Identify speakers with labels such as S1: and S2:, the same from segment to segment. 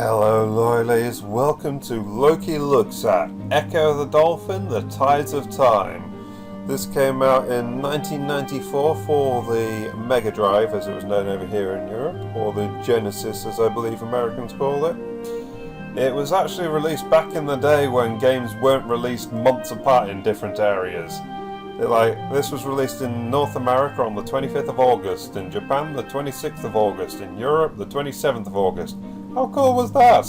S1: Hello loyalies, welcome to Loki Looks at Ecco the Dolphin, The Tides of Time. This came out in 1994 for the Mega Drive, as it was known over here in Europe, or the Genesis as I believe Americans call it. It was actually released back in the day when games weren't released months apart in different areas. This was released in North America on the 25th of August, in Japan the 26th of August, in Europe the 27th of August. How cool was that?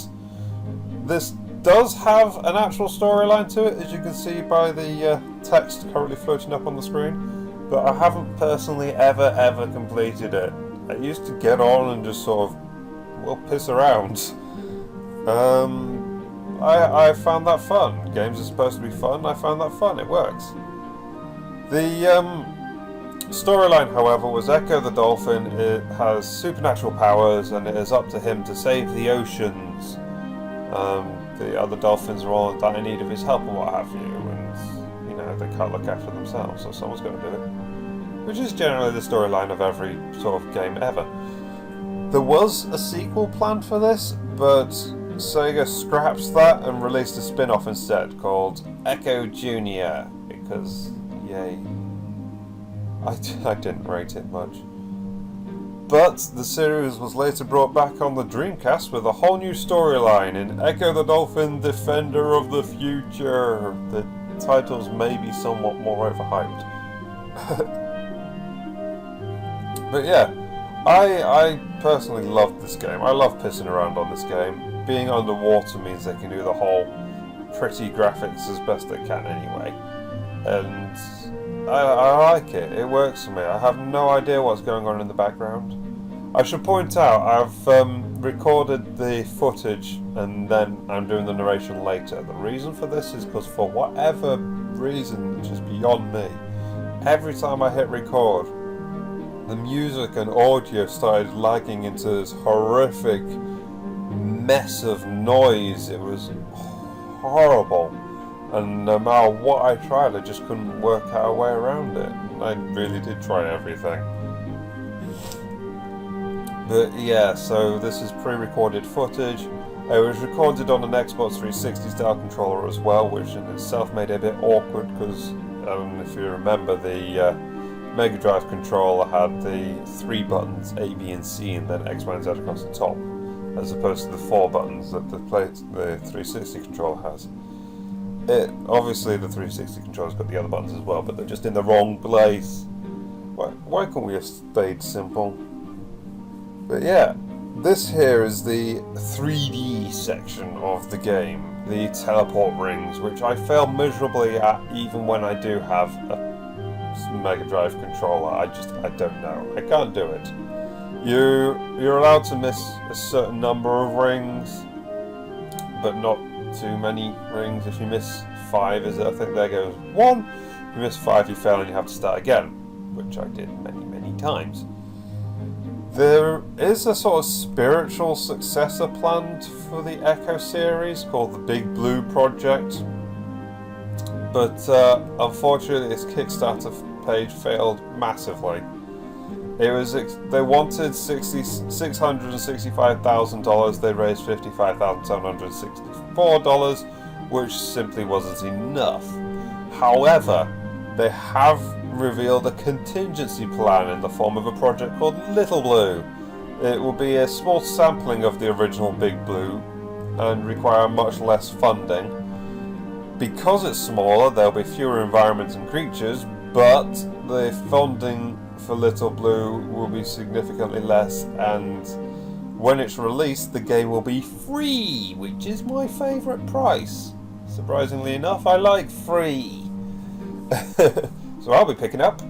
S1: This does have an actual storyline to it, as you can see by the text currently floating up on the screen, but I haven't personally ever completed it. I used to get on and just sort of, piss around. I found that fun. Games are supposed to be fun, I found that fun, it works. The storyline, however, was Ecco the Dolphin. It has supernatural powers and it is up to him to save the oceans. The other dolphins are all in dire need of his help and what have you, and they can't look after themselves, so someone's going to do it. Which is generally the storyline of every sort of game ever. There was a sequel planned for this, but Sega scrapped that and released a spin-off instead called Ecco Junior, because yay. I didn't rate it much. But the series was later brought back on the Dreamcast with a whole new storyline in Ecco the Dolphin, Defender of the Future. The titles may be somewhat more overhyped. But yeah, I personally loved this game. I love pissing around on this game. Being underwater means they can do the whole pretty graphics as best they can anyway. And I like it. It works for me. I have no idea what's going on in the background. I should point out I've recorded the footage and then I'm doing the narration later. The reason for this is because for whatever reason, which is beyond me, every time I hit record, the music and audio started lagging into this horrific mess of noise. It was horrible. And no matter what I tried, I just couldn't work out a way around it. I really did try everything. But yeah, so this is pre-recorded footage. It was recorded on an Xbox 360 style controller as well, which in itself made it a bit awkward because, if you remember, the Mega Drive controller had the 3 buttons, A, B and C, and then X, Y and Z across the top, as opposed to the 4 buttons that the 360 controller has. Obviously the 360 controller's got the other buttons as well, but they're just in the wrong place. Why can't we have stayed simple? But yeah, this here is the 3D section of the game, the teleport rings, which I fail miserably at even when I do have a Mega Drive controller. I don't know. I can't do it. You're allowed to miss a certain number of rings, but not too many rings. If you miss 5, I think there goes 1. If you miss 5, you fail and you have to start again, which I did many times. There is a sort of spiritual successor planned for the Ecco series called the Big Blue Project, but unfortunately its Kickstarter page failed massively. They wanted $665,000, they raised $55,764, which simply wasn't enough. However, they have revealed a contingency plan in the form of a project called Little Blue. It will be a small sampling of the original Big Blue and require much less funding. Because it's smaller, there'll be fewer environments and creatures, but the funding for Little Blue will be significantly less, and when it's released the game will be free, which is my favourite price. Surprisingly enough, I like free. So I'll be picking up.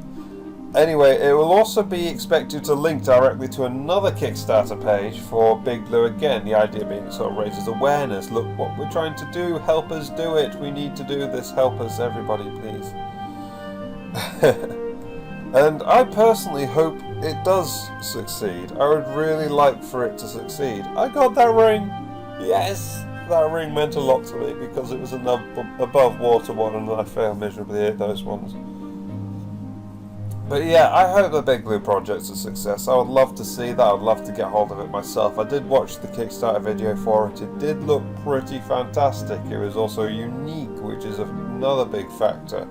S1: Anyway, it will also be expected to link directly to another Kickstarter page for Big Blue again, the idea being it sort of raises awareness. Look what we're trying to do, help us do it, we need to do this, help us everybody please. And I personally hope it does succeed. I would really like for it to succeed. I got that ring! Yes! That ring meant a lot to me because it was an above water one and I failed miserably at those ones. But yeah, I hope the Big Blue Project's a success. I would love to see that. I would love to get hold of it myself. I did watch the Kickstarter video for it. It did look pretty fantastic. It was also unique, which is another big factor.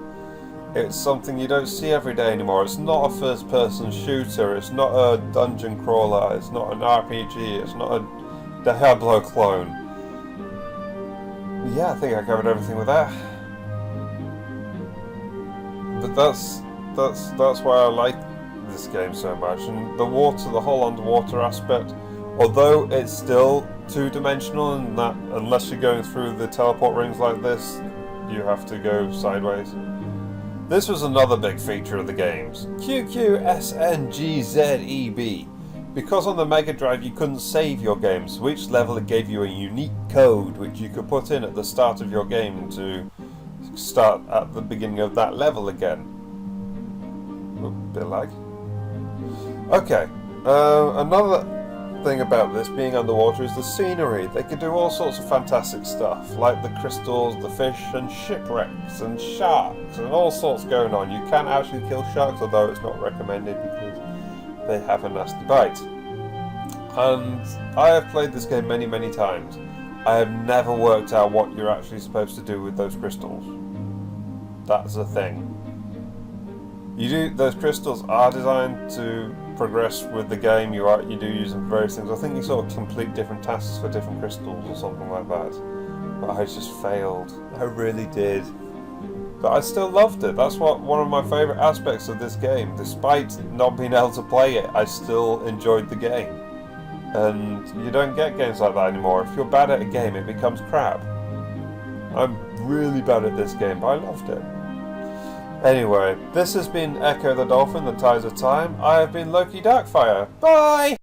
S1: It's something you don't see every day anymore. It's not a first-person shooter. It's not a dungeon crawler. It's not an RPG. It's not a Diablo clone. Yeah, I think I covered everything with that. But that's why I like this game so much. And the whole underwater aspect, although it's still two-dimensional in that unless you're going through the teleport rings like this, you have to go sideways. This was another big feature of the games. QQSNGZEB. Because on the Mega Drive you couldn't save your games, so each level it gave you a unique code which you could put in at the start of your game to start at the beginning of that level again. Ooh, bit of lag. Okay, another thing about this being underwater is the scenery. They could do all sorts of fantastic stuff, like the crystals, the fish, and shipwrecks, and sharks, and all sorts going on. You can actually kill sharks, although it's not recommended because they have a nasty bite. And I have played this game many, many times. I have never worked out what you're actually supposed to do with those crystals. That's a thing. Those crystals are designed to progress with the game. You do use them for various things. I think you sort of complete different tasks for different crystals or something like that. But I just failed. I really did. But I still loved it. That's one of my favourite aspects of this game. Despite not being able to play it, I still enjoyed the game. And you don't get games like that anymore. If you're bad at a game, it becomes crap. I'm really bad at this game, but I loved it. Anyway, this has been Ecco the Dolphin, the Tides of Time. I have been Loki Darkfire. Bye!